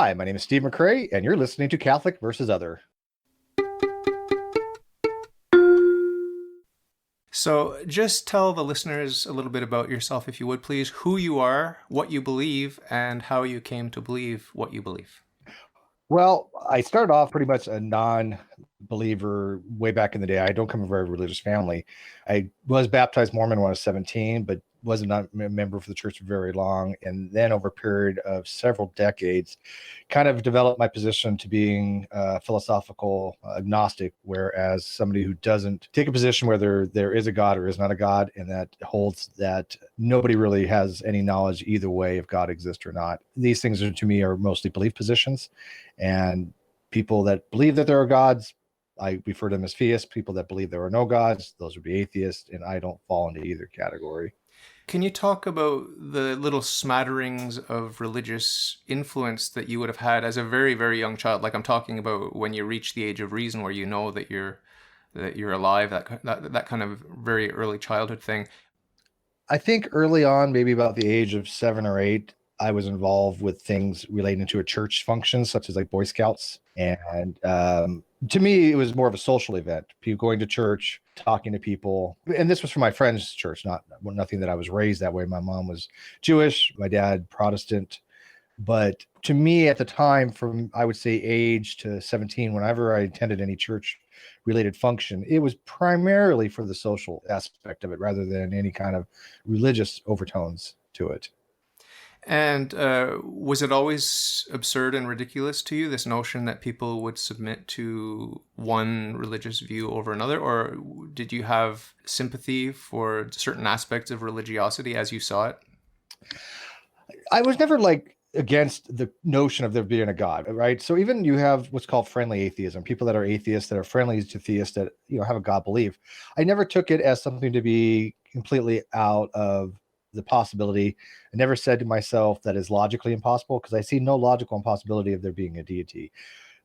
Hi, my name is Steve McRae, and you're listening to Catholic versus Other. So, just tell the listeners a little bit about yourself, if you would please, who you are, what you believe, and how you came to believe what you believe. Well, I started off pretty much a non-believer way back in the day. I don't come from a very religious family. I was baptized Mormon when I was 17, but wasn't a member of the church for very long. And then over a period of several decades, kind of developed my position to being philosophical agnostic, whereas somebody who doesn't take a position whether there is a God or is not a God, and that holds that nobody really has any knowledge either way if God exists or not. These things are, to me, are mostly belief positions. And people that believe that there are gods, I refer to them as theists. People that believe there are no gods, those would be atheists, and I don't fall into either category. Can you talk about the little smatterings of religious influence that you would have had as a very, very young child? Like I'm talking about when you reach the age of reason, where you know that you're alive. That kind of very early childhood thing. I think early on, maybe about the age of 7 or 8, I was involved with things relating to a church function, such as like Boy Scouts. And to me, it was more of a social event. People going to church, talking to people. And this was from my friend's church, nothing that I was raised that way. My mom was Jewish, my dad Protestant. But to me at the time, from I would say age to 17, whenever I attended any church related function, it was primarily for the social aspect of it rather than any kind of religious overtones to it. And was it always absurd and ridiculous to you, this notion that people would submit to one religious view over another? Or did you have sympathy for certain aspects of religiosity as you saw it? I was never like against the notion of there being a God, right? So even you have what's called friendly atheism, people that are atheists that are friendly to theists that have a God belief. I never took it as something to be completely out of the possibility. I never said to myself that is logically impossible because I see no logical impossibility of there being a deity.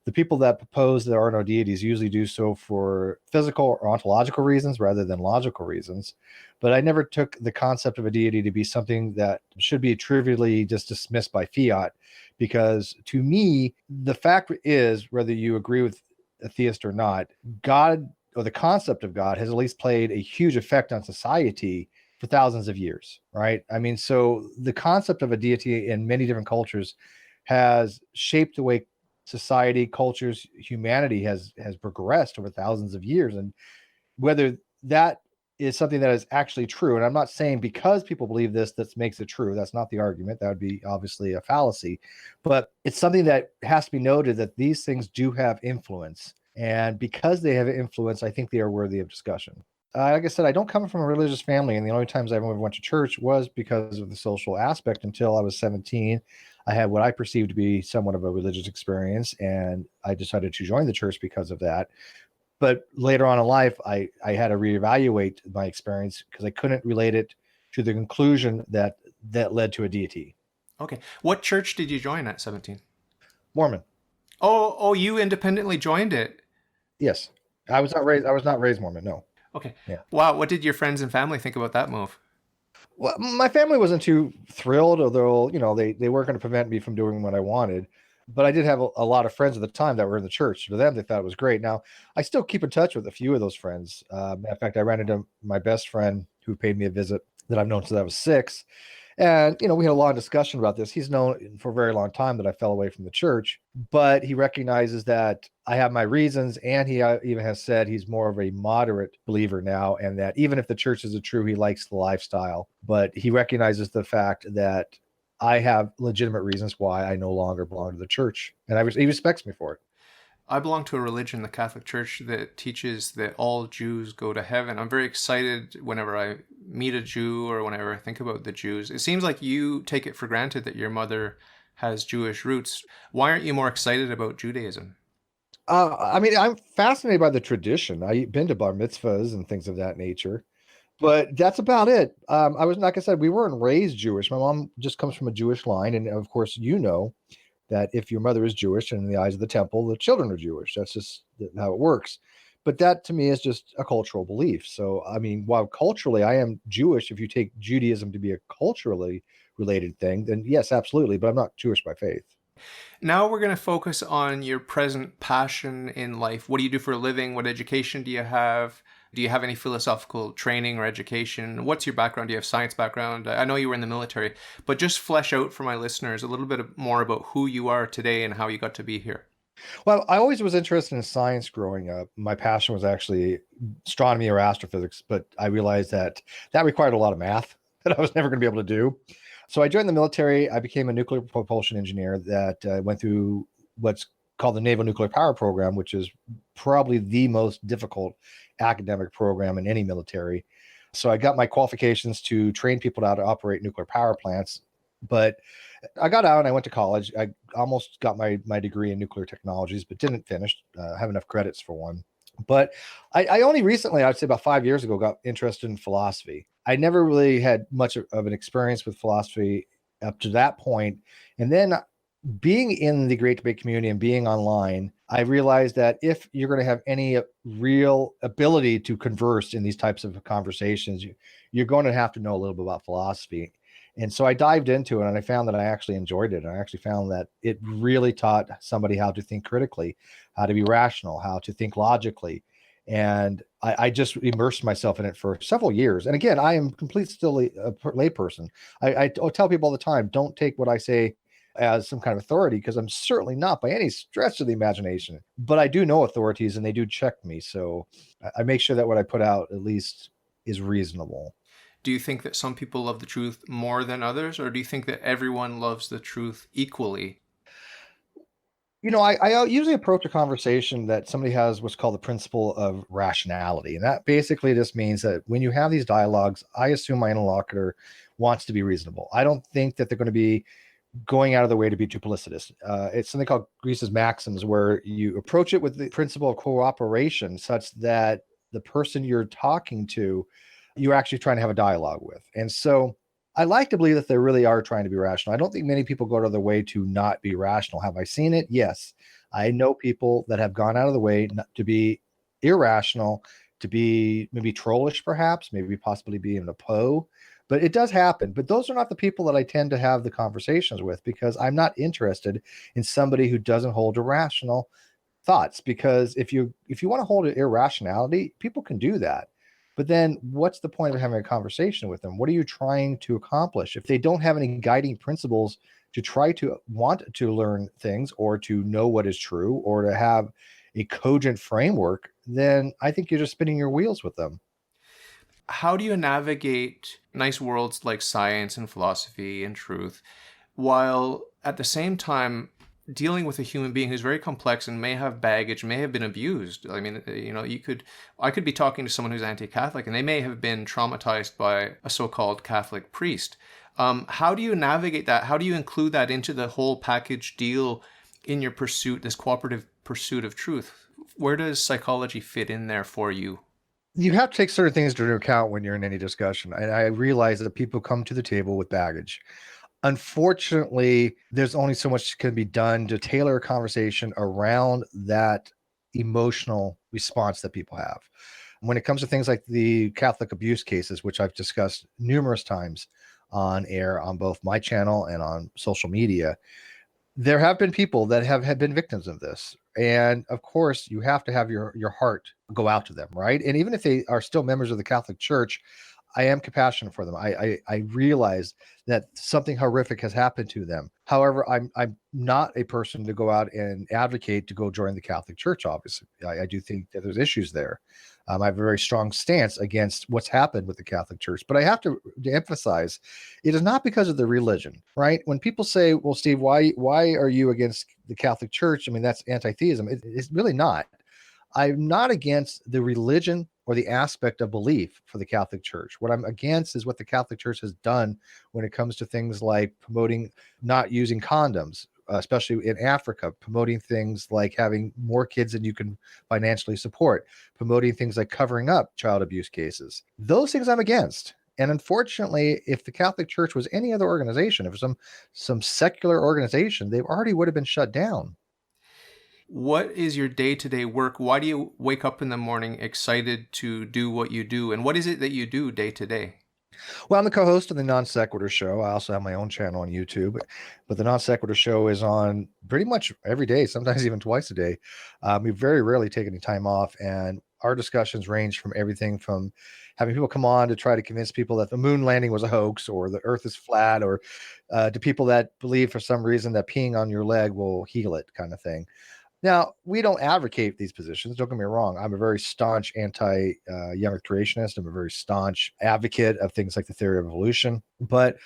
The people that propose there are no deities usually do so for physical or ontological reasons rather than logical reasons. But I never took the concept of a deity to be something that should be trivially just dismissed by fiat, because to me, the fact is, whether you agree with a theist or not, God or the concept of God has at least played a huge effect on society for thousands of years, right? I mean, so the concept of a deity in many different cultures has shaped the way society, cultures, humanity has progressed over thousands of years. And whether that is something that is actually true, and I'm not saying because people believe this that makes it true, that's not the argument, that would be obviously a fallacy, but it's something that has to be noted that these things do have influence, and because they have influence, I think they are worthy of discussion. Like I said, I don't come from a religious family, and the only times I ever went to church was because of the social aspect. Until I was 17, I had what I perceived to be somewhat of a religious experience, and I decided to join the church because of that. But later on in life, I had to reevaluate my experience because I couldn't relate it to the conclusion that led to a deity. Okay. What church did you join at 17? Mormon. Oh, you independently joined it. Yes. I was not raised Mormon, no. Okay. Yeah. Wow. What did your friends and family think about that move? Well, my family wasn't too thrilled, although, they weren't going to prevent me from doing what I wanted. But I did have a lot of friends at the time that were in the church. To them, they thought it was great. Now, I still keep in touch with a few of those friends. Matter of fact, I ran into my best friend who paid me a visit that I've known since I was 6. And, we had a long discussion about this. He's known for a very long time that I fell away from the church, but he recognizes that I have my reasons. And he even has said he's more of a moderate believer now. And that even if the church isn't true, he likes the lifestyle, but he recognizes the fact that I have legitimate reasons why I no longer belong to the church. And he respects me for it. I belong to a religion, the Catholic Church, that teaches that all Jews go to heaven. I'm very excited whenever I meet a Jew or whenever I think about the Jews. It seems like you take it for granted that your mother has Jewish roots. Why aren't you more excited about Judaism? I mean, I'm fascinated by the tradition. I've been to bar mitzvahs and things of that nature, but that's about it. I was, like I said, we weren't raised Jewish. My mom just comes from a Jewish line, and of course, that if your mother is Jewish and in the eyes of the temple, the children are Jewish. That's just how it works. But that to me is just a cultural belief. So, I mean, while culturally I am Jewish, if you take Judaism to be a culturally related thing, then yes, absolutely. But I'm not Jewish by faith. Now we're going to focus on your present passion in life. What do you do for a living? What education do you have? Do you have any philosophical training or education? What's your background? Do you have science background? I know you were in the military, but just flesh out for my listeners a little bit more about who you are today and how you got to be here. Well, I always was interested in science growing up. My passion was actually astronomy or astrophysics, but I realized that that required a lot of math that I was never going to be able to do. So I joined the military. I became a nuclear propulsion engineer that went through what's called the Naval Nuclear Power Program, which is probably the most difficult academic program in any military. So I got my qualifications to train people how to operate nuclear power plants. But I got out and I went to college. I almost got my degree in nuclear technologies, but didn't finish. Have enough credits for one. But I only recently, I'd say about 5 years ago, got interested in philosophy. I never really had much of an experience with philosophy up to that point. And then being in the great debate community and being online, I realized that if you're going to have any real ability to converse in these types of conversations, you're going to have to know a little bit about philosophy. And so I dived into it and I found that I actually enjoyed it. And I actually found that it really taught somebody how to think critically, how to be rational, how to think logically. And I just immersed myself in it for several years. And again, I am completely still a layperson. I tell people all the time, don't take what I say as some kind of authority, because I'm certainly not by any stretch of the imagination. But I do know authorities and they do check me. So I make sure that what I put out at least is reasonable. Do you think that some people love the truth more than others, or do you think that everyone loves the truth equally? I usually approach a conversation that somebody has what's called the principle of rationality. And that basically just means that when you have these dialogues, I assume my interlocutor wants to be reasonable. I don't think that they're going to be going out of the way to be duplicitous. It's something called Grease's maxims, where you approach it with the principle of cooperation, such that the person you're talking to, you're actually trying to have a dialogue with. And so I like to believe that they really are trying to be rational. I don't think many people go out of their way to not be rational. Have I seen it? Yes. I know people that have gone out of the way not to be irrational, to be maybe trollish, perhaps, maybe possibly being a Poe. But it does happen. But those are not the people that I tend to have the conversations with, because I'm not interested in somebody who doesn't hold irrational thoughts. Because if you want to hold an irrationality, people can do that. But then what's the point of having a conversation with them? What are you trying to accomplish? If they don't have any guiding principles to try to want to learn things or to know what is true or to have a cogent framework, then I think you're just spinning your wheels with them. How do you navigate nice worlds like science and philosophy and truth while at the same time dealing with a human being who's very complex and may have baggage, may have been abused? I mean, I could be talking to someone who's anti-Catholic and they may have been traumatized by a so-called Catholic priest. How do you navigate that? How do you include that into the whole package deal in your pursuit, this cooperative pursuit of truth? Where does psychology fit in there for you? You have to take certain things into account when you're in any discussion. And I realize that people come to the table with baggage. Unfortunately, there's only so much can be done to tailor a conversation around that emotional response that people have. When it comes to things like the Catholic abuse cases, which I've discussed numerous times on air on both my channel and on social media, there have been people that have been victims of this. And of course, you have to have your heart go out to them, right? And even if they are still members of the Catholic Church, I am compassionate for them. I realize that something horrific has happened to them. However, I'm not a person to go out and advocate to go join the Catholic Church. Obviously, I do think that there's issues there. I have a very strong stance against what's happened with the Catholic Church, but I have to emphasize, it is not because of the religion, right? When people say, "Well, Steve, why are you against the Catholic Church?" I mean, that's anti-theism. It's really not. I'm not against the religion or the aspect of belief for the Catholic Church. What I'm against is what the Catholic Church has done when it comes to things like promoting not using condoms, especially in Africa, promoting things like having more kids than you can financially support, promoting things like covering up child abuse cases. Those things I'm against. And unfortunately, if the Catholic Church was any other organization, if some secular organization, they already would have been shut down. What is your day-to-day work? Why do you wake up in the morning excited to do what you do? And what is it that you do day to day? Well, I'm the co-host of the Non Sequitur Show. I also have my own channel on YouTube, but the Non Sequitur Show is on pretty much every day, sometimes even twice a day. We very rarely take any time off, and our discussions range from everything from having people come on to try to convince people that the moon landing was a hoax or the Earth is flat, or to people that believe for some reason that peeing on your leg will heal it, kind of thing. Now, we don't advocate these positions. Don't get me wrong. I'm a very staunch young Earth creationist. I'm a very staunch advocate of things like the theory of evolution. But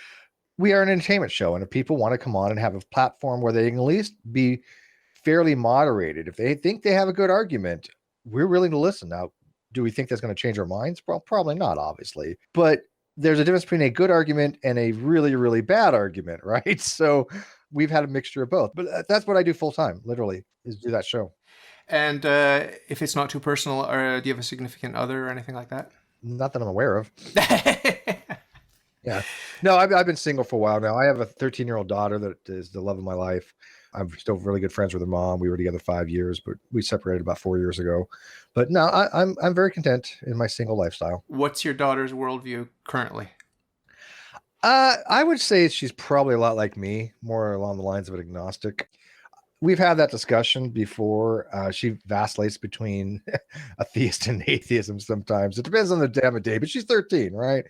we are an entertainment show. And if people want to come on and have a platform where they can at least be fairly moderated, if they think they have a good argument, we're willing to listen. Now, do we think that's going to change our minds? Well, probably not, obviously. But there's a difference between a good argument and a really, really bad argument, right? So we've had a mixture of both. But that's what I do full time, literally, is do that show. And if it's not too personal, or do you have a significant other or anything like that? Not that I'm aware of. Yeah. No, I've been single for a while now. I have a 13-year-old daughter that is the love of my life. I'm still really good friends with her mom. We were together 5 years, but we separated about 4 years ago. But no, I'm very content in my single lifestyle. What's your daughter's worldview currently? I would say she's probably a lot like me, more along the lines of an agnostic. We've had that discussion before. She vacillates between atheist and atheism sometimes. It depends on the time of day, but she's 13, right?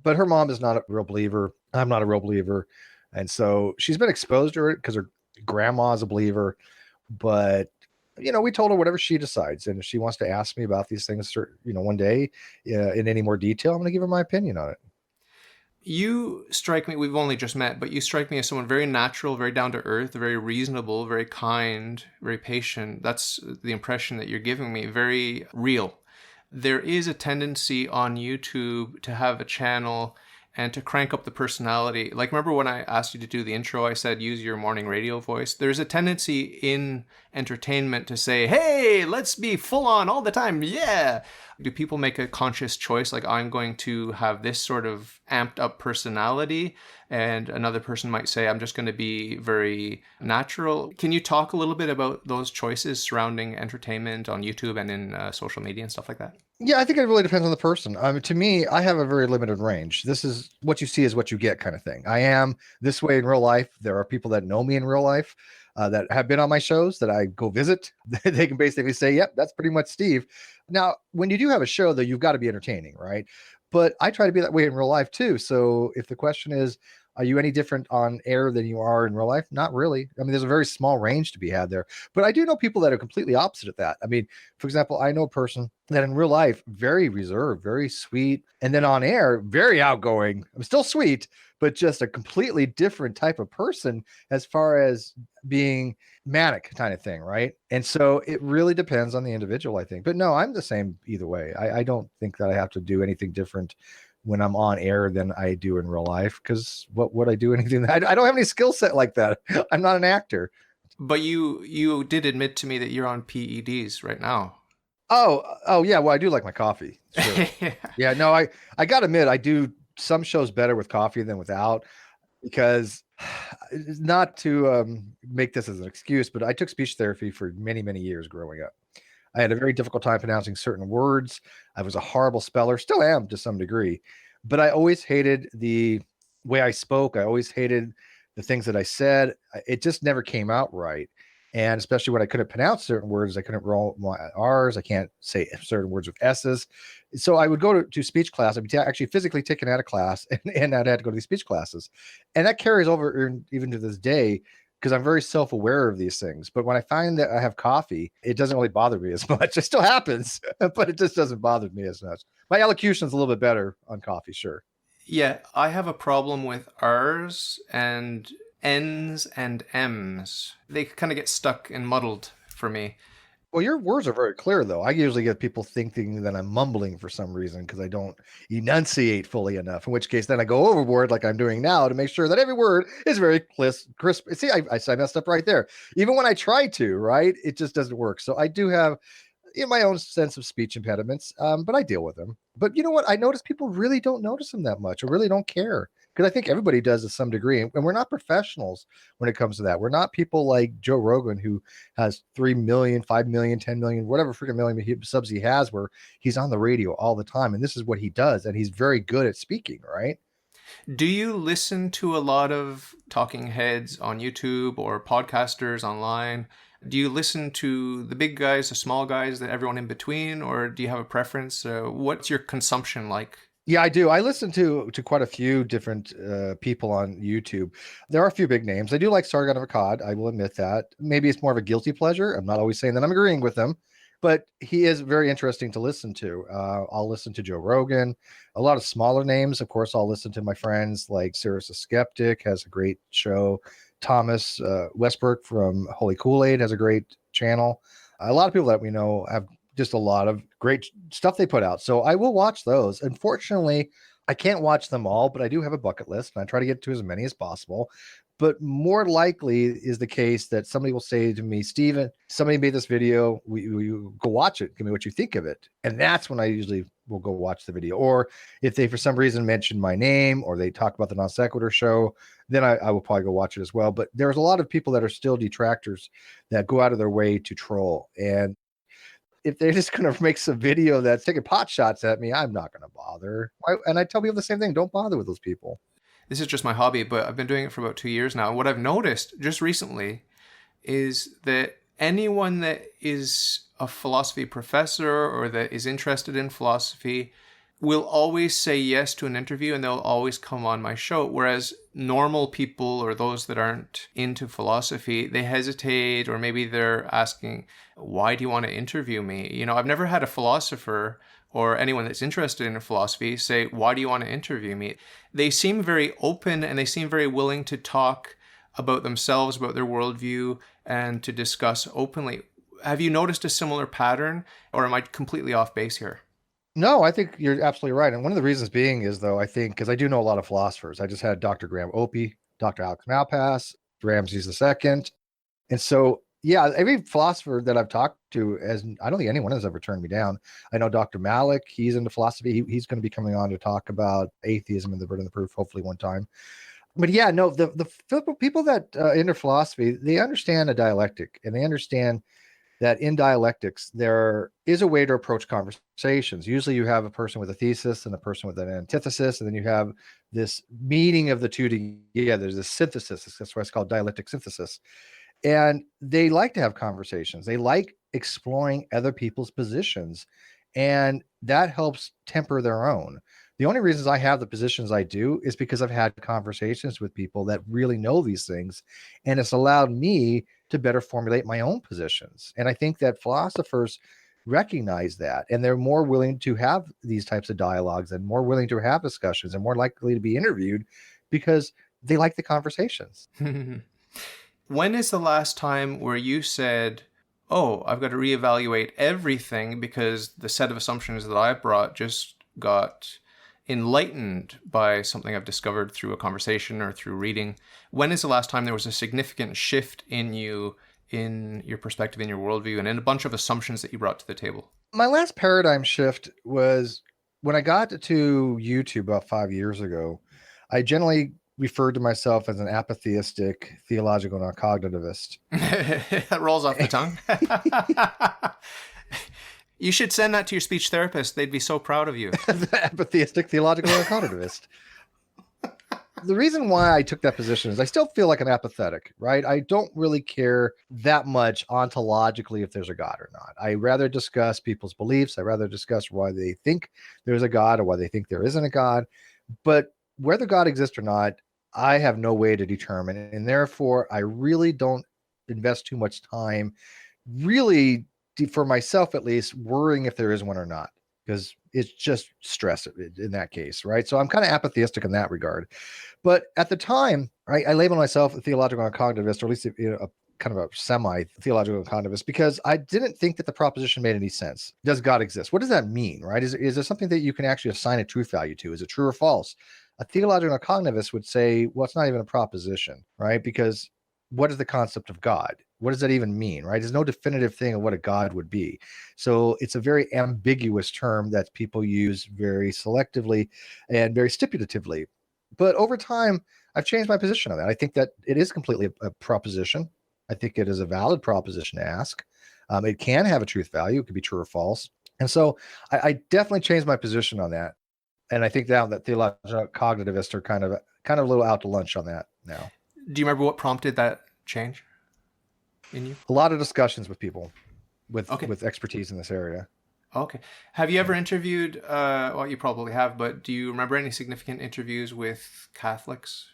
But her mom is not a real believer. I'm not a real believer. And so she's been exposed to it because her grandma's a believer. But, we told her whatever she decides. And if she wants to ask me about these things, one day in any more detail, I'm going to give her my opinion on it. You strike me, we've only just met, but you strike me as someone very natural, very down to earth, very reasonable, very kind, very patient. That's the impression that you're giving me, very real. There is a tendency on YouTube to have a channel and to crank up the personality. Like, remember when I asked you to do the intro, I said, use your morning radio voice. There's a tendency in entertainment to say, hey, let's be full on all the time. Yeah. Do people make a conscious choice? Like, I'm going to have this sort of amped up personality, and another person might say, I'm just going to be very natural. Can you talk a little bit about those choices surrounding entertainment on YouTube and in social media and stuff like that? Yeah, I think it really depends on the person. To me, I have a very limited range. This is what you see is what you get kind of thing. I am this way in real life. There are people that know me in real life that have been on my shows that I go visit. They can basically say, yep, that's pretty much Steve. Now, when you do have a show, though, you've got to be entertaining, right? But I try to be that way in real life, too. So if the question is, are you any different on air than you are in real life? Not really. I mean, there's a very small range to be had there. But I do know people that are completely opposite of that. I mean, for example, I know a person that in real life, very reserved, very sweet. And then on air, very outgoing. I'm still sweet, but just a completely different type of person as far as being manic kind of thing, right? And so it really depends on the individual, I think. But no, I'm the same either way. I don't think that I have to do anything different when I'm on air than I do in real life, because what would I do anything? I don't have any skill set like that. I'm not an actor. But you did admit to me that you're on PEDs right now. Oh yeah. Well, I do like my coffee. Sure. Yeah. No, I gotta admit, I do some shows better with coffee than without, because not to make this as an excuse, but I took speech therapy for many, many years growing up. I had a very difficult time pronouncing certain words. I was a horrible speller, still am to some degree, but I always hated the way I spoke. I always hated the things that I said. It just never came out right. And especially when I couldn't pronounce certain words, I couldn't roll my R's. I can't say certain words with S's. So I would go to speech class. I'd be actually physically taken out of class, and I'd had to go to these speech classes. And that carries over even to this day, because I'm very self-aware of these things. But when I find that I have coffee, it doesn't really bother me as much. It still happens, but it just doesn't bother me as much. My elocution is a little bit better on coffee, sure. Yeah, I have a problem with R's and N's and M's. They kind of get stuck and muddled for me. Well, your words are very clear, though. I usually get people thinking that I'm mumbling for some reason because I don't enunciate fully enough, in which case then I go overboard like I'm doing now to make sure that every word is very crisp. See, I messed up right there. Even when I try to, right, it just doesn't work. So I do have my own sense of speech impediments, but I deal with them. But you know what? I notice people really don't notice them that much or really don't care. because I think everybody does to some degree. And we're not professionals when it comes to that. We're not people like Joe Rogan, who has 3 million, 5 million, 10 million, whatever freaking million subs he has, where he's on the radio all the time. And this is what he does. And he's very good at speaking, right? Do you listen to a lot of talking heads on YouTube or podcasters online? Do you listen to the big guys, the small guys, that everyone in between, or do you have a preference? What's your consumption like? Yeah, I do. I listen to quite a few different people on YouTube. There are a few big names. I do like Sargon of Akkad. I will admit that. Maybe it's more of a guilty pleasure. I'm not always saying that I'm agreeing with them, but he is very interesting to listen to. I'll listen to Joe Rogan. A lot of smaller names, of course. I'll listen to my friends like Cyrus the Skeptic has a great show. Thomas Westbrook from Holy Kool-Aid has a great channel. A lot of people that we know have just a lot of great stuff they put out. So I will watch those. Unfortunately, I can't watch them all, but I do have a bucket list and I try to get to as many as possible. But more likely is the case that somebody will say to me, Steven, somebody made this video. We go watch it. Give me what you think of it. And that's when I usually will go watch the video. Or if they, for some reason, mention my name or they talk about the Non Sequitur show, then I will probably go watch it as well. But there's a lot of people that are still detractors that go out of their way to troll. And if they're just going to make some video that's taking pot shots at me, I'm not going to bother. And I tell people the same thing. Don't bother with those people. This is just my hobby, but I've been doing it for about 2 years now. And what I've noticed just recently is that anyone that is a philosophy professor or that is interested in philosophy will always say yes to an interview and they'll always come on my show. Whereas normal people or those that aren't into philosophy, they hesitate, or maybe they're asking, why do you want to interview me? You know, I've never had a philosopher or anyone that's interested in philosophy say, why do you want to interview me? They seem very open and they seem very willing to talk about themselves, about their worldview, and to discuss openly. Have you noticed a similar pattern, or am I completely off base here? No, I think you're absolutely right. And one of the reasons being is, though, I think, because I do know a lot of philosophers. I just had Dr. Graham Oppy, Dr. Alex Malpass, Ramses II. And so, yeah, every philosopher that I've talked to, I don't think anyone has ever turned me down. I know Dr. Malik, he's into philosophy. He's going to be coming on to talk about atheism and the burden of the proof, hopefully one time. But yeah, no, the people that enter philosophy, they understand a dialectic, and they understand that in dialectics, there is a way to approach conversations. Usually you have a person with a thesis and a person with an antithesis, and then you have this meeting of the two together. There's this synthesis. That's why it's called dialectic synthesis. And they like to have conversations. They like exploring other people's positions, and that helps temper their own. The only reasons I have the positions I do is because I've had conversations with people that really know these things, and it's allowed me to better formulate my own positions. And I think that philosophers recognize that, and they're more willing to have these types of dialogues and more willing to have discussions and more likely to be interviewed because they like the conversations. When is the last time where you said, oh, I've got to reevaluate everything because the set of assumptions that I brought just got enlightened by something I've discovered through a conversation or through reading? When is the last time there was a significant shift in you, in your perspective, in your worldview, and in a bunch of assumptions that you brought to the table? My last paradigm shift was when I got to YouTube about 5 years ago. I generally referred to myself as an apatheistic theological non-cognitivist. That rolls off the tongue. You should send that to your speech therapist. They'd be so proud of you. The apatheistic theological non-cognitivist. The reason why I took that position is I still feel like an apathetic, right? I don't really care that much ontologically if there's a God or not. I rather discuss people's beliefs. I rather discuss why they think there's a God or why they think there isn't a God. But whether God exists or not, I have no way to determine. And therefore, I really don't invest too much time, really, for myself at least, worrying if there is one or not, because it's just stress in that case, right? So I'm kind of apatheistic in that regard. But at the time, I labeled myself a theological cognitivist, or at least a kind of a semi-theological cognitivist, because I didn't think that the proposition made any sense. Does God exist? What does that mean, right? Is there something that you can actually assign a truth value to? Is it true or false? A theological cognitivist would say, well, it's not even a proposition, right? Because what is the concept of God? What does that even mean, right? There's no definitive thing of what a God would be. So it's a very ambiguous term that people use very selectively and very stipulatively. But over time, I've changed my position on that. I think that it is completely a proposition. I think it is a valid proposition to ask. It can have a truth value. It could be true or false. And so I definitely changed my position on that. And I think now that theological cognitivists are kind of a little out to lunch on that now. Do you remember what prompted that change in you? A lot of discussions with people with Okay. with expertise in this area. Okay. Have you ever interviewed, well, you probably have, but do you remember any significant interviews with Catholics?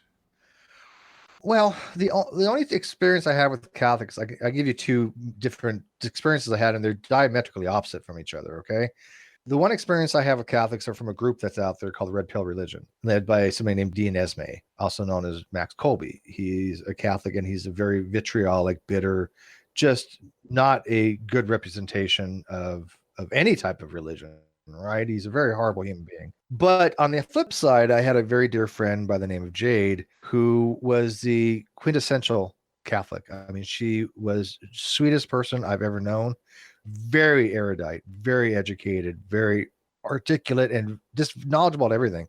Well, the only experience I have with Catholics, I give you two different experiences I had, and they're diametrically opposite from each other. Okay. The one experience I have with Catholics are from a group that's out there called the Red Pill Religion, led by somebody named Dean Esme, also known as Max Kolbe. He's a Catholic and he's a very vitriolic, bitter, just not a good representation of any type of religion, right? He's a very horrible human being. But on the flip side, I had a very dear friend by the name of Jade, who was the quintessential Catholic. I mean, she was the sweetest person I've ever known, very erudite, very educated, very articulate, and just knowledgeable about everything.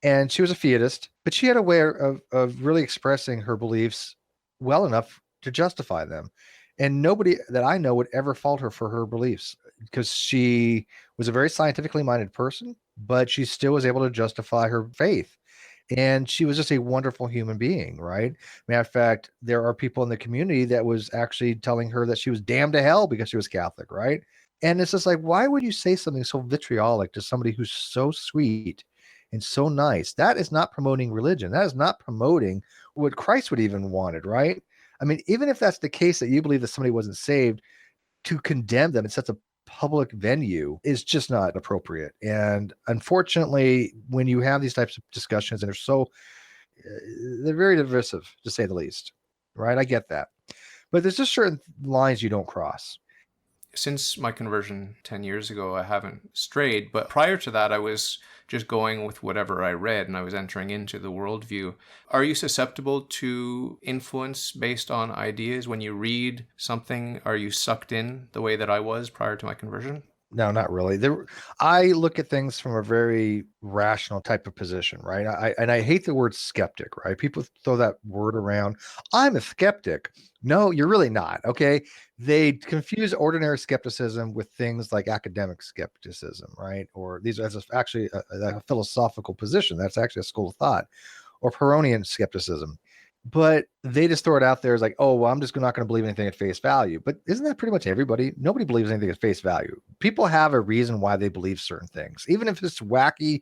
And she was a fiatist, but she had a way of really expressing her beliefs well enough to justify them. And nobody that I know would ever fault her for her beliefs because she was a very scientifically minded person, but she still was able to justify her faith. And she was just a wonderful human being, right? Matter of fact, there are people in the community that was actually telling her that she was damned to hell because she was Catholic, right? And it's just like, why would you say something so vitriolic to somebody who's so sweet and so nice? That is not promoting religion. That is not promoting what Christ would even wanted, right? I mean, even if that's the case that you believe that somebody wasn't saved, to condemn them in such a public venue is just not appropriate. And unfortunately, when you have these types of discussions and they're very divisive, to say the least, right? I get that. But there's just certain lines you don't cross. Since my conversion 10 years ago, I haven't strayed, but prior to that, I was just going with whatever I read and I was entering into the worldview. Are you susceptible to influence based on ideas? When you read something, are you sucked in the way that I was prior to my conversion? No, not really. I look at things from a very rational type of position, right? I hate the word skeptic, right? People throw that word around. I'm a skeptic. No, you're really not. Okay. They confuse ordinary skepticism with things like academic skepticism, right? Or these are actually a philosophical position. That's actually a school of thought, or Pyrrhonian skepticism. But they just throw it out there as like, oh, well, I'm just not going to believe anything at face value. But isn't that pretty much everybody? Nobody believes anything at face value. People have a reason why they believe certain things, even if it's wacky,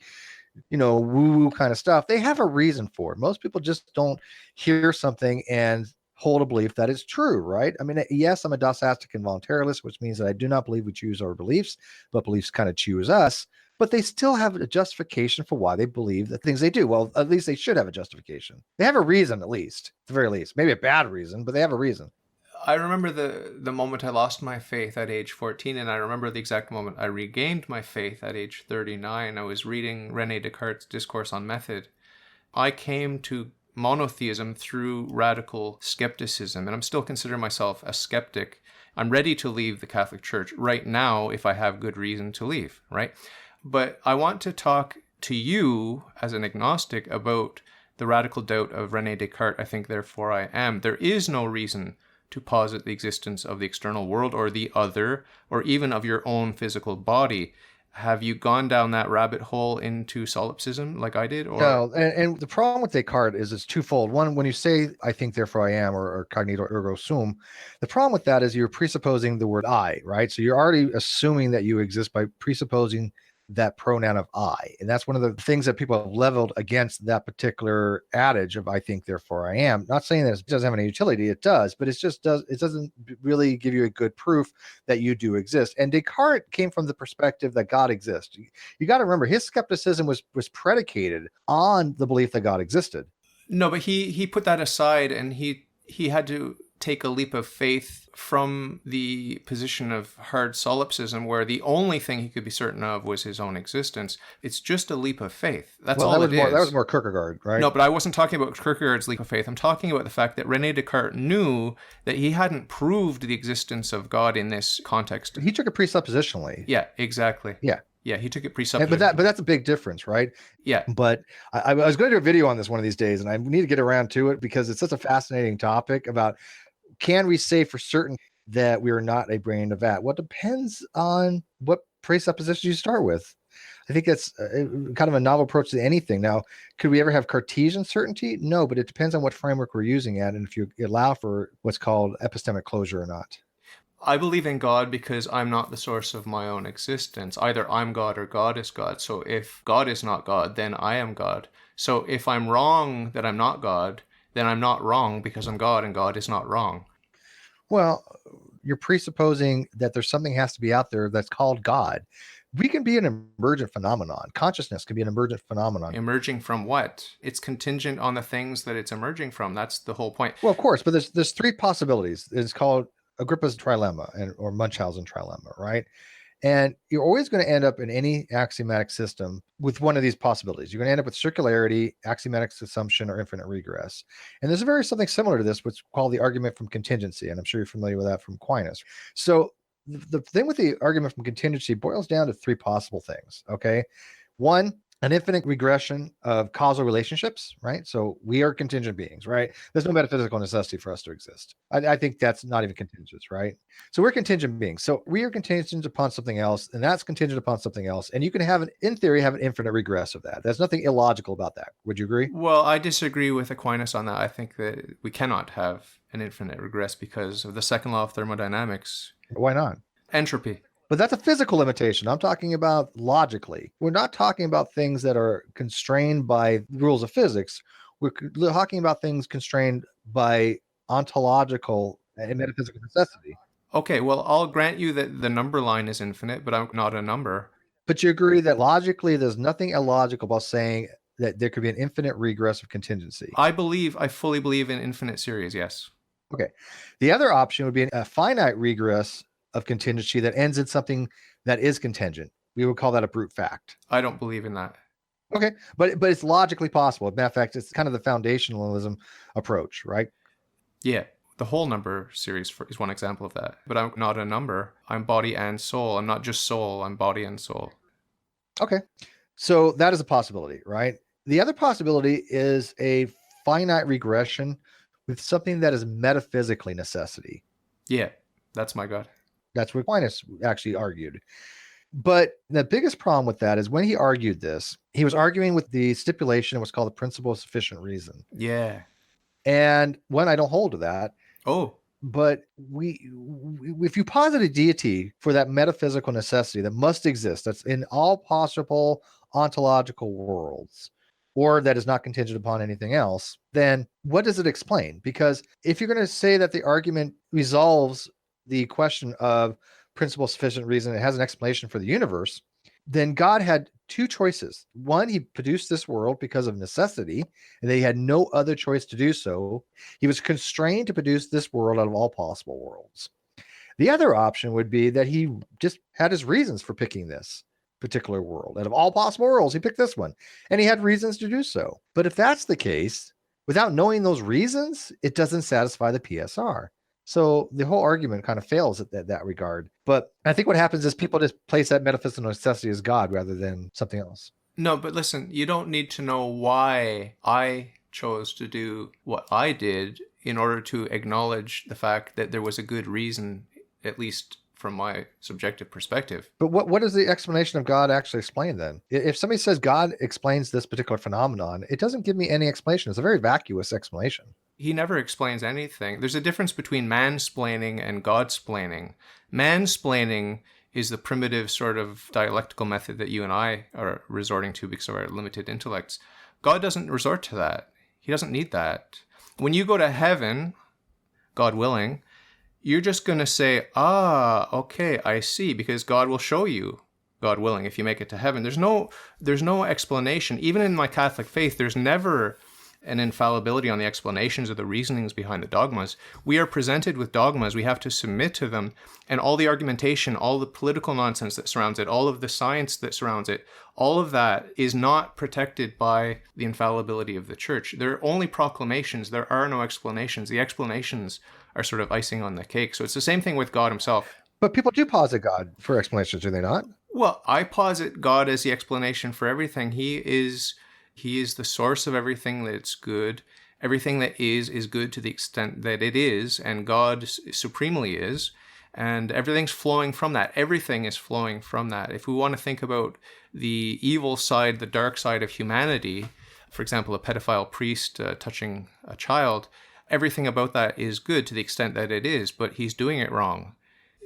woo-woo kind of stuff. They have a reason for it. Most people just don't hear something and hold a belief that is true, right? I mean, yes, I'm a dosastic involuntarist, which means that I do not believe we choose our beliefs, but beliefs kind of choose us. But they still have a justification for why they believe the things they do. Well, at least they should have a justification. They have a reason, at least, at the very least. Maybe a bad reason, but they have a reason. I remember the moment I lost my faith at age 14, and I remember the exact moment I regained my faith at age 39. I was reading René Descartes' Discourse on Method. I came to monotheism through radical skepticism, and I'm still considering myself a skeptic. I'm ready to leave the Catholic Church right now if I have good reason to leave, right? But I want to talk to you as an agnostic about the radical doubt of René Descartes, I think, therefore I am. There is no reason to posit the existence of the external world or the other, or even of your own physical body. Have you gone down that rabbit hole into solipsism like I did? Or? No, and the problem with Descartes is it's twofold. One, when you say "I think, therefore I am," or "cognito ergo sum," the problem with that is you're presupposing the word "I," right? So you're already assuming that you exist by presupposing that pronoun of I, and that's one of the things that people have leveled against that particular adage of "I think, therefore I am." Not saying that it doesn't have any utility; it does, but it doesn't really give you a good proof that you do exist. And Descartes came from the perspective that God exists. You got to remember, his skepticism was predicated on the belief that God existed. No, but he put that aside, and he had to take a leap of faith from the position of hard solipsism, where the only thing he could be certain of was his own existence. It's just a leap of faith. That's all it is. That was more Kierkegaard, right? No, but I wasn't talking about Kierkegaard's leap of faith. I'm talking about the fact that René Descartes knew that he hadn't proved the existence of God in this context. He took it presuppositionally. Yeah, exactly. Yeah. Yeah, he took it But presuppositionally. that's a big difference, right? Yeah. But I was going to do a video on this one of these days, and I need to get around to it because it's such a fascinating topic about, can we say for certain that we are not a brain in a vat? Well, it depends on what presuppositions you start with. I think that's kind of a novel approach to anything. Now, could we ever have Cartesian certainty? No, but it depends on what framework we're using at, and if you allow for what's called epistemic closure or not. I believe in God because I'm not the source of my own existence. Either I'm God or God is God. So if God is not God, then I am God. So if I'm wrong that I'm not God, then I'm not wrong because I'm God and God is not wrong. Well, you're presupposing that there's something has to be out there that's called God. We can be an emergent phenomenon. Consciousness can be an emergent phenomenon. Emerging from what? It's contingent on the things that it's emerging from. That's the whole point. Well, of course, but there's three possibilities. It's called Agrippa's trilemma or Munchausen trilemma, right? And you're always going to end up in any axiomatic system with one of these possibilities. You're going to end up with circularity, axiomatic assumption, or infinite regress. And there's a very something similar to this, what's called the argument from contingency. And I'm sure you're familiar with that from Aquinas. So the thing with the argument from contingency boils down to three possible things. Okay. One, an infinite regression of causal relationships, right? So we are contingent beings, right? There's no metaphysical necessity for us to exist. I think that's not even contingent, right? So we're contingent beings. So we are contingent upon something else, and that's contingent upon something else. And you can have in theory, have an infinite regress of that. There's nothing illogical about that. Would you agree? Well, I disagree with Aquinas on that. I think that we cannot have an infinite regress because of the second law of thermodynamics. Why not? Entropy. But that's a physical limitation. I'm talking about logically. We're not talking about things that are constrained by rules of physics. We're talking about things constrained by ontological and metaphysical necessity. Okay, well, I'll grant you that the number line is infinite, but I'm not a number. But you agree that logically, there's nothing illogical about saying that there could be an infinite regress of contingency. I fully believe in infinite series, yes. Okay. The other option would be a finite regress of contingency that ends in something that is contingent. We would call that a brute fact. I don't believe in that. Okay. But it's logically possible. As a matter of fact, it's kind of the foundationalism approach, right? Yeah, the whole number series is one example of that. But I'm not a number. I'm body and soul. I'm not just soul. I'm body and soul. Okay. So that is a possibility, right? The other possibility is a finite regression with something that is metaphysically necessity. Yeah, that's my God. That's what Aquinas actually argued. But the biggest problem with that is when he argued this, he was arguing with the stipulation of what's called the principle of sufficient reason. Yeah. And one, I don't hold to that. Oh. But if you posit a deity for that metaphysical necessity that must exist, that's in all possible ontological worlds, or that is not contingent upon anything else, then what does it explain? Because if you're going to say that the argument resolves the question of principle of sufficient reason, it has an explanation for the universe, then God had two choices. One, he produced this world because of necessity, and they had no other choice to do so. He was constrained to produce this world out of all possible worlds. The other option would be that he just had his reasons for picking this particular world. Out of all possible worlds, he picked this one, and he had reasons to do so. But if that's the case, without knowing those reasons, it doesn't satisfy the PSR. So the whole argument kind of fails at that regard. But I think what happens is people just place that metaphysical necessity as God rather than something else. No, but listen, you don't need to know why I chose to do what I did in order to acknowledge the fact that there was a good reason, at least from my subjective perspective. But what does the explanation of God actually explain then? If somebody says God explains this particular phenomenon, it doesn't give me any explanation. It's a very vacuous explanation. He never explains anything. There's a difference between mansplaining and Godsplaining. Mansplaining is the primitive sort of dialectical method that you and I are resorting to because of our limited intellects. God doesn't resort to that. He doesn't need that. When you go to heaven, God willing, you're just going to say, okay, I see, because God will show you, God willing, if you make it to heaven. There's no explanation. Even in my Catholic faith, there's never an infallibility on the explanations or the reasonings behind the dogmas. We are presented with dogmas. We have to submit to them. And all the argumentation, all the political nonsense that surrounds it, all of the science that surrounds it, all of that is not protected by the infallibility of the church. They're only proclamations. There are no explanations. The explanations are sort of icing on the cake. So it's the same thing with God himself. But people do posit God for explanations, do they not? Well, I posit God as the explanation for everything. He is the source of everything that's good. Everything that is good to the extent that it is, and God supremely is, and everything's flowing from that. Everything is flowing from that. If we want to think about the evil side, the dark side of humanity, for example, a pedophile priest touching a child, everything about that is good to the extent that it is, but he's doing it wrong.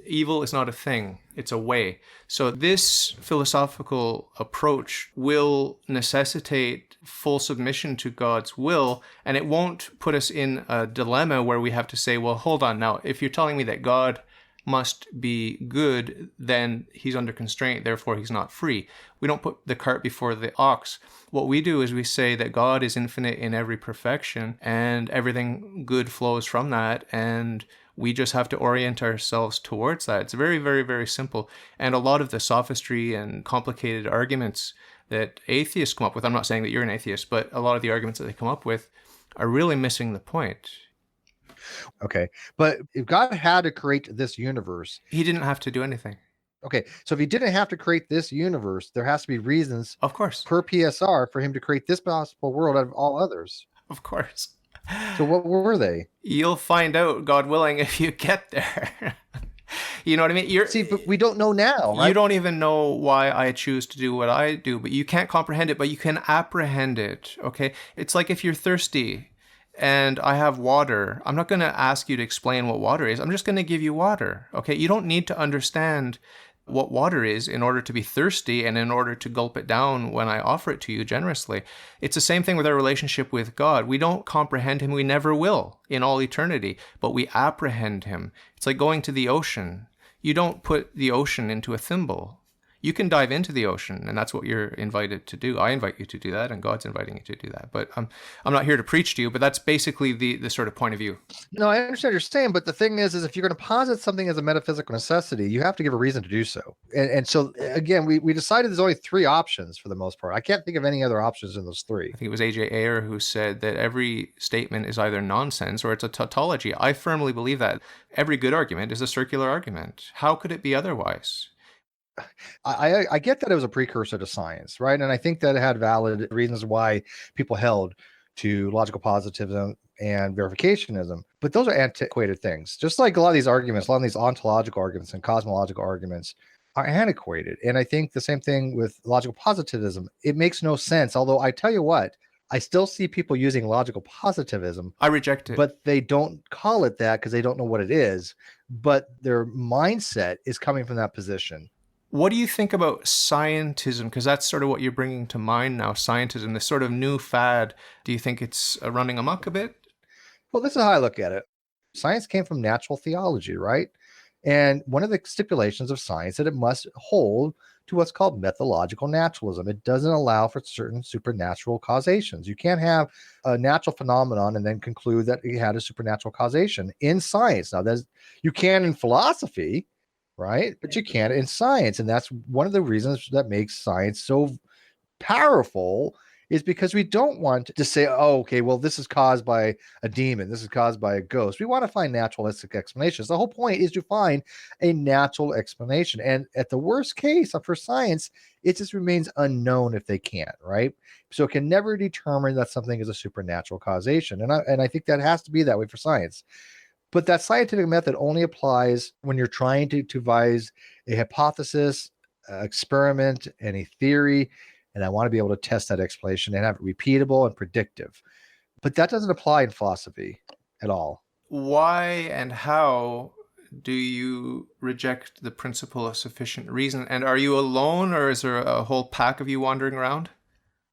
Evil is not a thing, it's a way. So this philosophical approach will necessitate full submission to God's will, and it won't put us in a dilemma where we have to say, well, hold on now, if you're telling me that God must be good, then he's under constraint, therefore he's not free. We don't put the cart before the ox. What we do is we say that God is infinite in every perfection, and everything good flows from that, and we just have to orient ourselves towards that. It's very, very, very simple. And a lot of the sophistry and complicated arguments that atheists come up with, I'm not saying that you're an atheist, but a lot of the arguments that they come up with are really missing the point. Okay. But if God had to create this universe, he didn't have to do anything. Okay. So if he didn't have to create this universe, there has to be reasons, of course, per PSR for him to create this possible world out of all others. Of course. So what were they? You'll find out, God willing, if you get there. You know what I mean? See, but we don't know now, right? You don't even know why I choose to do what I do, but you can't comprehend it, but you can apprehend it, okay? It's like if you're thirsty and I have water, I'm not going to ask you to explain what water is. I'm just going to give you water, okay? You don't need to understand what water is in order to be thirsty and in order to gulp it down when I offer it to you generously. It's the same thing with our relationship with God. We don't comprehend him. We never will in all eternity, but we apprehend him. It's like going to the ocean. You don't put the ocean into a thimble. You can dive into the ocean, and that's what you're invited to do. I invite you to do that, and God's inviting you to do that. But I'm not here to preach to you, but that's basically the sort of point of view. No, I understand what you're saying, but the thing is if you're going to posit something as a metaphysical necessity, you have to give a reason to do so. And so, again, we decided there's only three options for the most part. I can't think of any other options in those three. I think it was A.J. Ayer who said that every statement is either nonsense or it's a tautology. I firmly believe that. Every good argument is a circular argument. How could it be otherwise? I get that it was a precursor to science, right? And I think that it had valid reasons why people held to logical positivism and verificationism. But those are antiquated things. Just like a lot of these arguments, a lot of these ontological arguments and cosmological arguments are antiquated. And I think the same thing with logical positivism. It makes no sense. Although I tell you what, I still see people using logical positivism. I reject it. But they don't call it that because they don't know what it is. But their mindset is coming from that position. What do you think about scientism? Because that's sort of what you're bringing to mind now, scientism, this sort of new fad. Do you think it's running amok a bit? Well, this is how I look at it. Science came from natural theology, right? And one of the stipulations of science is that it must hold to what's called methodological naturalism. It doesn't allow for certain supernatural causations. You can't have a natural phenomenon and then conclude that it had a supernatural causation in science. Now, you can in philosophy, right? But you can't in science. And that's one of the reasons that makes science so powerful, is because we don't want to say, oh, okay, well, this is caused by a demon. This is caused by a ghost. We want to find naturalistic explanations. The whole point is to find a natural explanation. And at the worst case for science, it just remains unknown if they can't, right? So it can never determine that something is a supernatural causation. And I think that has to be that way for science. But that scientific method only applies when you're trying to devise a hypothesis, experiment, and a theory. And I want to be able to test that explanation and have it repeatable and predictive. But that doesn't apply in philosophy at all. Why and how do you reject the principle of sufficient reason? And are you alone, or is there a whole pack of you wandering around?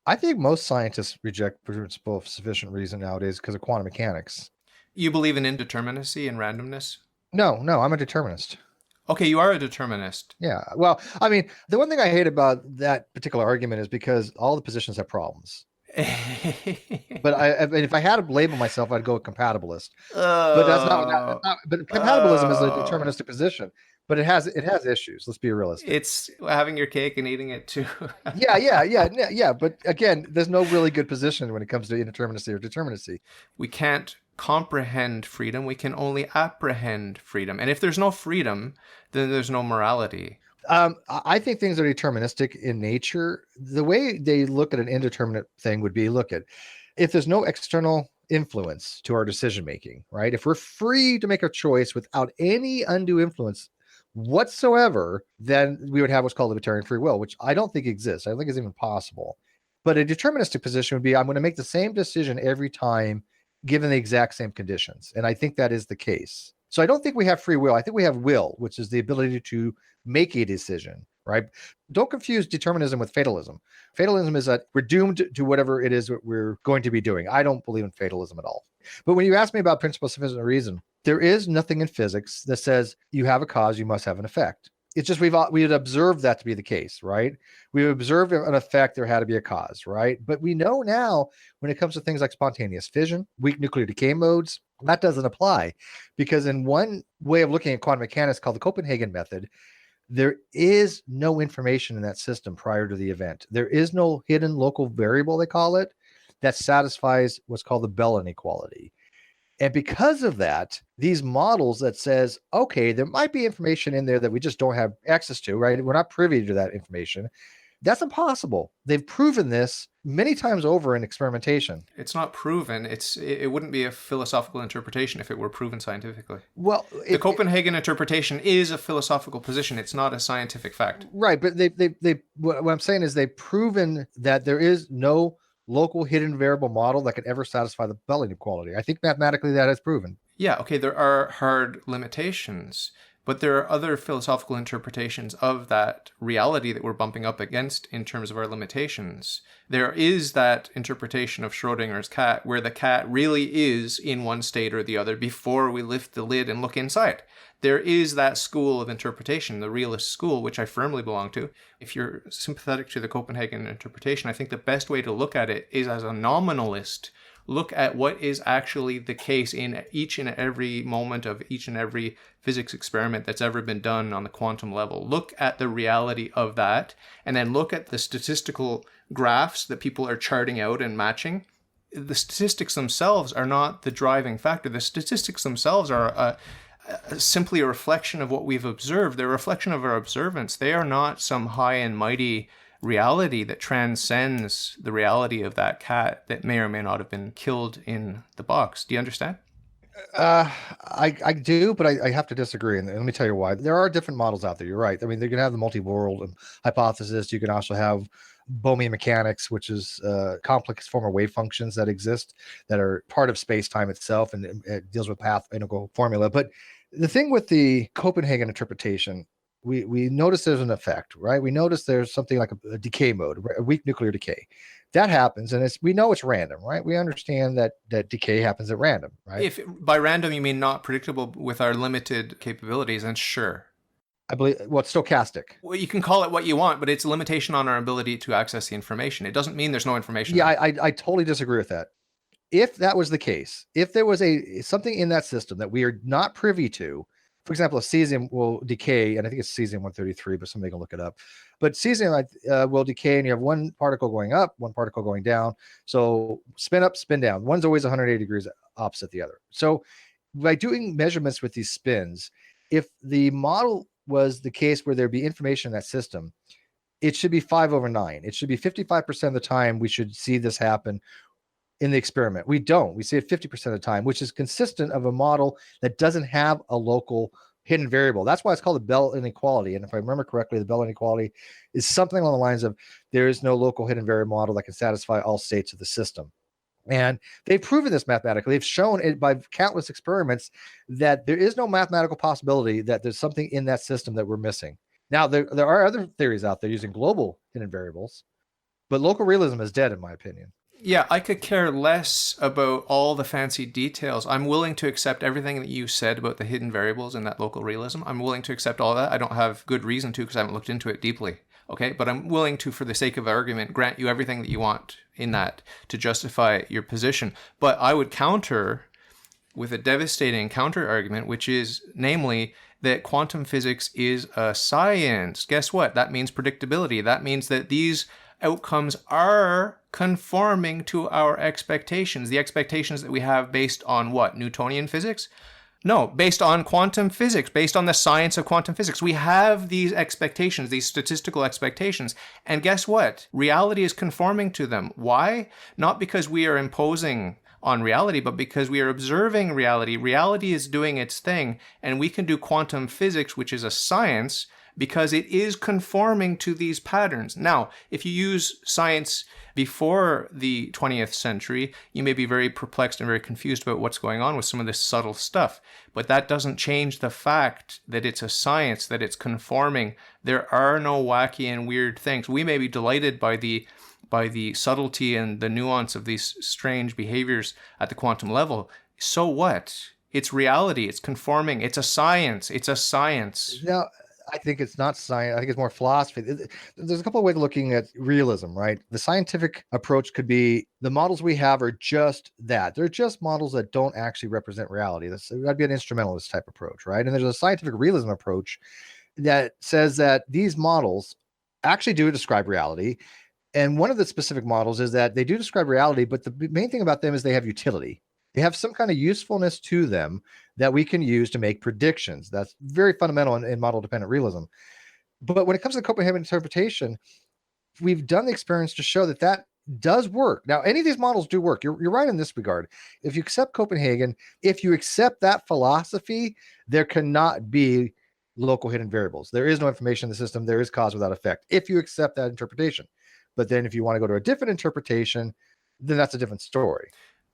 I think most scientists reject the principle of sufficient reason nowadays because of quantum mechanics. You believe in indeterminacy and randomness? No, I'm a determinist. Okay, you are a determinist. Yeah. Well, I mean, the one thing I hate about that particular argument is because all the positions have problems. But if I had to label myself, I'd go compatibilist. But that's not. But compatibilism is a deterministic position. But it has issues. Let's be realistic. It's having your cake and eating it too. Yeah. But again, there's no really good position when it comes to indeterminacy or determinacy. We can't comprehend freedom. We can only apprehend freedom. And if there's no freedom, then there's no morality. I think things are deterministic in nature. The way they look at an indeterminate thing would be, look at if there's no external influence to our decision making, right? If we're free to make a choice without any undue influence whatsoever, then we would have what's called libertarian free will, which I don't think exists. I don't think it's even possible. But a deterministic position would be, I'm going to make the same decision every time given the exact same conditions. And I think that is the case. So I don't think we have free will. I think we have will, which is the ability to make a decision, right? Don't confuse determinism with fatalism. Fatalism is that we're doomed to whatever it is that we're going to be doing. I don't believe in fatalism at all. But when you ask me about principle of sufficient reason, there is nothing in physics that says you have a cause, you must have an effect. It's just we had observed that to be the case, right? We observed an effect, there had to be a cause, right? But we know now when it comes to things like spontaneous fission, weak nuclear decay modes, that doesn't apply, because in one way of looking at quantum mechanics called the Copenhagen method, there is no information in that system prior to the event. There is no hidden local variable, they call it, that satisfies what's called the Bell inequality. And because of that, these models that says, okay, there might be information in there that we just don't have access to, right? We're not privy to that information. That's impossible. They've proven this many times over in experimentation. It's not proven. It wouldn't be a philosophical interpretation if it were proven scientifically. Well, the Copenhagen interpretation is a philosophical position. It's not a scientific fact. Right, but what I'm saying is they've proven that there is no local hidden variable model that could ever satisfy the Bell inequality. I think mathematically that is proven. Yeah, okay, there are hard limitations, but there are other philosophical interpretations of that reality that we're bumping up against in terms of our limitations. There is that interpretation of Schrodinger's cat where the cat really is in one state or the other before we lift the lid and look inside. There is that school of interpretation, the realist school, which I firmly belong to. If you're sympathetic to the Copenhagen interpretation, I think the best way to look at it is as a nominalist. Look at what is actually the case in each and every moment of each and every physics experiment that's ever been done on the quantum level. Look at the reality of that, and then look at the statistical graphs that people are charting out and matching. The statistics themselves are not the driving factor. The statistics themselves are simply a reflection of what we've observed. They're a reflection of our observance. They are not some high and mighty reality that transcends the reality of that cat that may or may not have been killed in the box. Do you understand? I do, but I have to disagree. And let me tell you why. There are different models out there. You're right. I mean, you can have the multi-world hypothesis. You can also have Bohmian mechanics, which is complex form of wave functions that exist that are part of space-time itself, and it deals with path integral formula. But the thing with the Copenhagen interpretation, we notice there's an effect, right? We notice there's something like a decay mode, a weak nuclear decay. That happens, and we know it's random, right? We understand that decay happens at random, right? If by random you mean not predictable with our limited capabilities, then sure. I believe, well, it's stochastic. Well, you can call it what you want, but it's a limitation on our ability to access the information. It doesn't mean there's no information. Yeah, I totally disagree with that. If that was the case, if there was something in that system that we are not privy to, for example, a cesium will decay, and I think it's cesium-133, but somebody can look it up. But cesium will decay, and you have one particle going up, one particle going down. So spin up, spin down. One's always 180 degrees opposite the other. So by doing measurements with these spins, if the model was the case where there'd be information in that system, it should be 5/9. It should be 55% of the time we should see this happen in the experiment. We don't. We see it 50% of the time, which is consistent of a model that doesn't have a local hidden variable. That's why it's called the Bell inequality. And if I remember correctly, the Bell inequality is something along the lines of there is no local hidden variable model that can satisfy all states of the system. And they've proven this mathematically. They've shown it by countless experiments that there is no mathematical possibility that there's something in that system that we're missing. Now, there are other theories out there using global hidden variables, but local realism is dead, in my opinion. Yeah, I could care less about all the fancy details. I'm willing to accept everything that you said about the hidden variables in that local realism. I'm willing to accept all that. I don't have good reason to because I haven't looked into it deeply. Okay, but I'm willing to, for the sake of argument, grant you everything that you want in that to justify your position. But I would counter with a devastating counter argument, which is namely that quantum physics is a science. Guess what? That means predictability. That means that these outcomes are conforming to our expectations. The expectations that we have based on what? Newtonian physics? No, based on quantum physics, based on the science of quantum physics. We have these expectations, these statistical expectations. And guess what? Reality is conforming to them. Why? Not because we are imposing on reality, but because we are observing reality. Reality is doing its thing, and we can do quantum physics, which is a science, because it is conforming to these patterns. Now, if you use science before the 20th century, you may be very perplexed and very confused about what's going on with some of this subtle stuff. But that doesn't change the fact that it's a science, that it's conforming. There are no wacky and weird things. We may be delighted by the subtlety and the nuance of these strange behaviors at the quantum level. So what? It's reality. It's conforming. It's a science. It's a science. Now, I think it's not science. I think it's more philosophy. There's a couple of ways of looking at realism, right? The scientific approach could be the models we have are just that. They're just models that don't actually represent reality. That'd be an instrumentalist type approach, right? And there's a scientific realism approach that says that these models actually do describe reality. And one of the specific models is that they do describe reality, but the main thing about them is they have utility. They have some kind of usefulness to them that we can use to make predictions. That's very fundamental in model-dependent realism. But when it comes to Copenhagen interpretation, we've done the experiments to show that that does work. Now, any of these models do work. You're right in this regard. If you accept Copenhagen, if you accept that philosophy, there cannot be local hidden variables. There is no information in the system. There is cause without effect, if you accept that interpretation. But then if you want to go to a different interpretation, then that's a different story.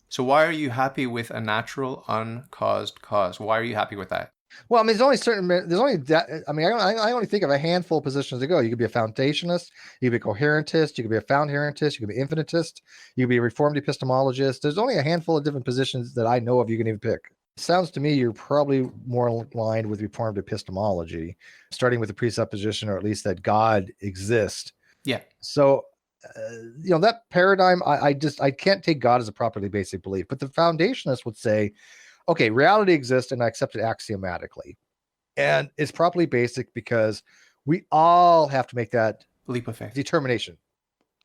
So why are you happy with a natural, uncaused cause? Why are you happy with that? Well, I mean, there's only that. I mean, I only think of a handful of positions to go. You could be a foundationist, you could be a coherentist, you could be a found-herentist, you could be infinitist, you could be a reformed epistemologist. There's only a handful of different positions that I know of you can even pick. It sounds to me you're probably more aligned with reformed epistemology, starting with the presupposition, or at least that God exists. Yeah. So that paradigm, I can't take God as a properly basic belief, but the foundationist would say, okay, reality exists and I accept it axiomatically. And it's properly basic because we all have to make that leap of faith determination.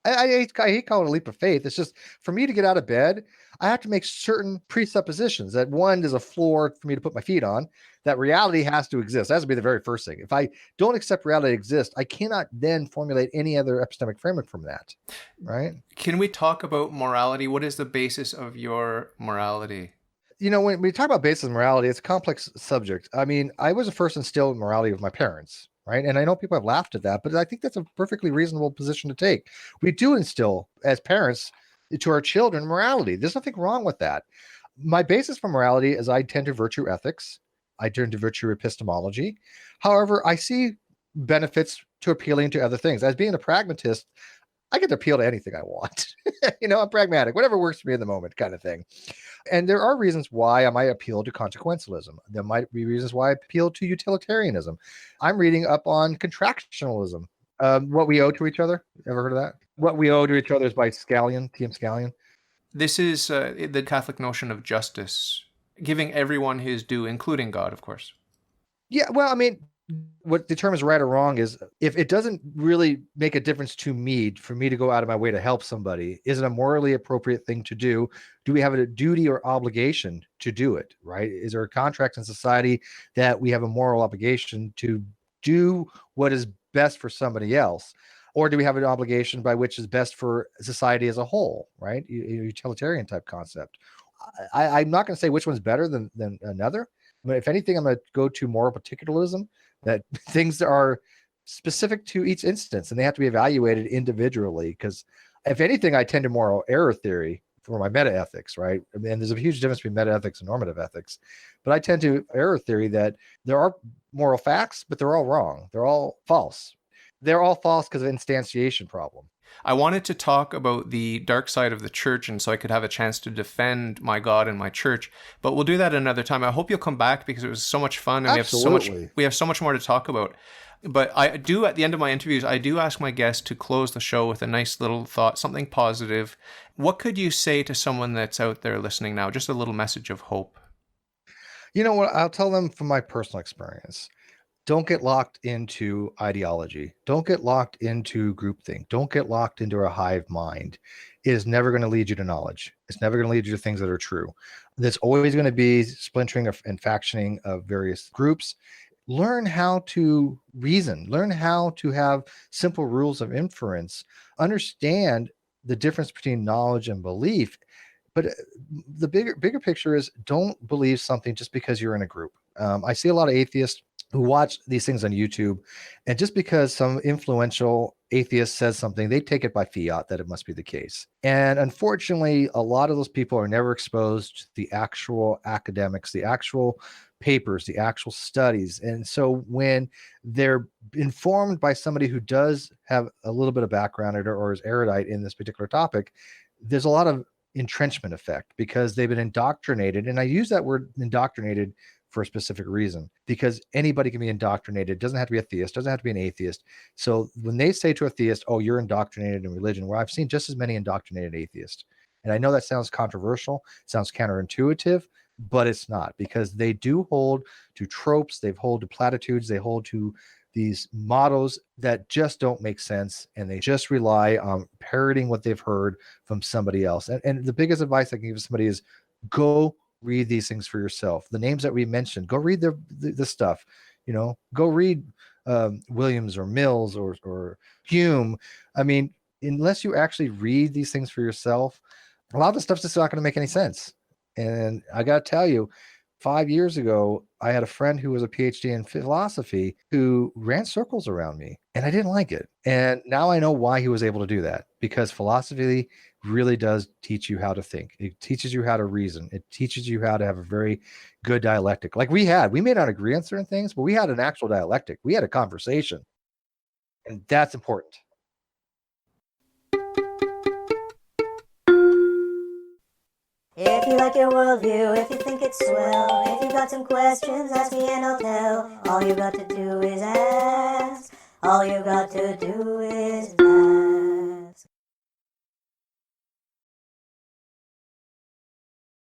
I hate calling it a leap of faith. It's just for me to get out of bed, I have to make certain presuppositions that one, there's a floor for me to put my feet on, that reality has to exist. That has to be the very first thing. If I don't accept reality exists, I cannot then formulate any other epistemic framework from that, right? Can we talk about morality? What is the basis of your morality? When we talk about basis of morality, it's a complex subject. I mean, I was first instilled in morality with my parents, right? And I know people have laughed at that, but I think that's a perfectly reasonable position to take. We do instill, as parents, to our children morality. There's nothing wrong with that. My basis for morality is I tend to virtue ethics. I turn to virtue epistemology. However, I see benefits to appealing to other things. As being a pragmatist, I get to appeal to anything I want. I'm pragmatic, whatever works for me in the moment kind of thing. And there are reasons why I might appeal to consequentialism. There might be reasons why I appeal to utilitarianism. I'm reading up on contractionalism. What We Owe to Each Other. Ever heard of that? What We Owe to Each Other is by Scallion, T.M. Scallion. This is the Catholic notion of justice, giving everyone his due, including God, of course. Yeah, well, I mean, what determines right or wrong is if it doesn't really make a difference to me, for me to go out of my way to help somebody, is it a morally appropriate thing to do? Do we have a duty or obligation to do it, right? Is there a contract in society that we have a moral obligation to do what is best for somebody else? Or do we have an obligation by which is best for society as a whole, right? Utilitarian type concept. I'm not going to say which one's better than another. But if anything, I'm going to go to moral particularism, that things are specific to each instance and they have to be evaluated individually. Because if anything, I tend to moral error theory for my meta ethics, right? I mean, there's a huge difference between meta ethics and normative ethics. But I tend to error theory that there are moral facts, but they're all wrong. They're all false. They're all false because of instantiation problem. I wanted to talk about the dark side of the church, and so I could have a chance to defend my God and my church. But we'll do that another time. I hope you'll come back because it was so much fun, and we have so much more to talk about. But I do, at the end of my interviews, I do ask my guests to close the show with a nice little thought, something positive. What could you say to someone that's out there listening now? Just a little message of hope. You know what? I'll tell them from my personal experience. don't get locked into ideology. Don't get locked into groupthink. Don't get locked into a hive mind. It is never going to lead you to knowledge. It's never going to lead you to things that are true. There's always going to be splintering and factioning of various groups. Learn how to reason. Learn how to have simple rules of inference. Understand the difference between knowledge and belief. But the bigger picture is, don't believe something just because you're in a group. I see a lot of atheists who watch these things on YouTube, and just because some influential atheist says something, they take it by fiat that it must be the case. And unfortunately, a lot of those people are never exposed to the actual academics, the actual papers, the actual studies. And so when they're informed by somebody who does have a little bit of background or is erudite in this particular topic, there's a lot of entrenchment effect because they've been indoctrinated. And I use that word indoctrinated for a specific reason, because anybody can be indoctrinated. It doesn't have to be a theist, doesn't have to be an atheist. So when they say to a theist, oh, you're indoctrinated in religion, well, I've seen just as many indoctrinated atheists. And I know that sounds controversial, sounds counterintuitive, but it's not, because they do hold to tropes, they hold to platitudes, they hold to these mottos that just don't make sense, and they just rely on parroting what they've heard from somebody else. And the biggest advice I can give somebody is go read these things for yourself. The names that we mentioned, go read the stuff, go read Williams or Mills or Hume. I mean, unless you actually read these things for yourself, a lot of the stuff's just not going to make any sense. And I got to tell you, 5 years ago, I had a friend who was a PhD in philosophy who ran circles around me, and I didn't like it. And now I know why he was able to do that, because philosophy really does teach you how to think. It teaches you how to reason. It teaches you how to have a very good dialectic. Like we may not agree on certain things, but we had an actual dialectic. We had a conversation, and that's important. If you like your worldview, if you think it's swell, if you've got some questions, ask me and I'll tell. All you got to do is ask. All you got to do is ask.